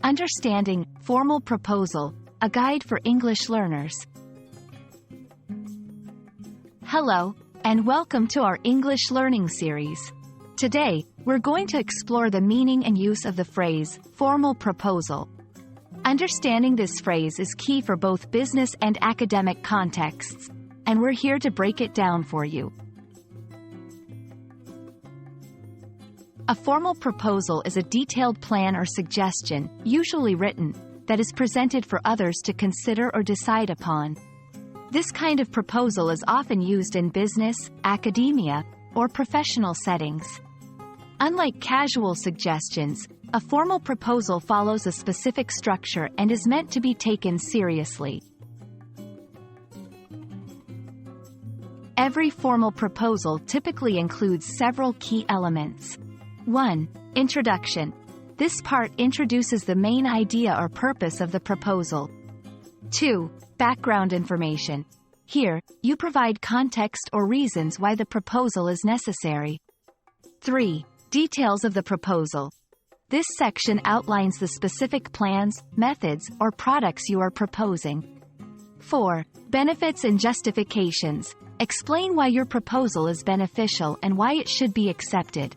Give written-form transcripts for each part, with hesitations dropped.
Understanding formal proposal, a guide for English learners. Hello, and welcome to our English learning series. Today, we're going to explore the meaning and use of the phrase, formal proposal. Understanding this phrase is key for both business and academic contexts, and we're here to break it down for you. A formal proposal is a detailed plan or suggestion, usually written, that is presented for others to consider or decide upon. This kind of proposal is often used in business, academia, or professional settings. Unlike casual suggestions, a formal proposal follows a specific structure and is meant to be taken seriously. Every formal proposal typically includes several key elements. 1. Introduction. This part introduces the main idea or purpose of the proposal. 2. Background information. Here, you provide context or reasons why the proposal is necessary. 3. Details of the proposal. This section outlines the specific plans, methods, or products you are proposing. 4. Benefits and justifications. Explain why your proposal is beneficial and why it should be accepted.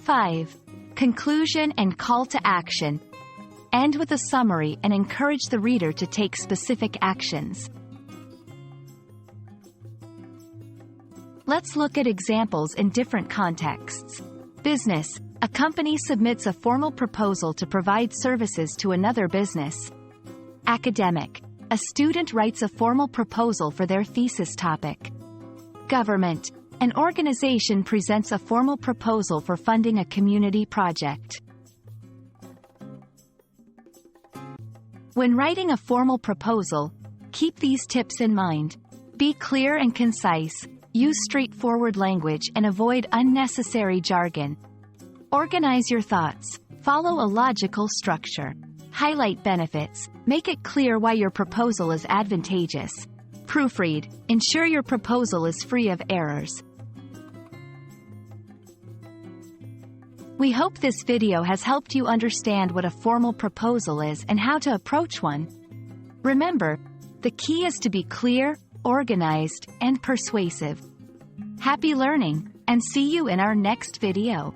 5. Conclusion and call to action. End with a summary and encourage the reader to take specific actions. Let's look at examples in different contexts. Business. A company submits a formal proposal to provide services to another business. Academic. A student writes a formal proposal for their thesis topic. Government. An organization presents a formal proposal for funding a community project. When writing a formal proposal, keep these tips in mind. Be clear and concise, use straightforward language and avoid unnecessary jargon. Organize your thoughts, follow a logical structure. Highlight benefits, make it clear why your proposal is advantageous. Proofread, ensure your proposal is free of errors. We hope this video has helped you understand what a formal proposal is and how to approach one. Remember, the key is to be clear, organized, and persuasive. Happy learning, and see you in our next video.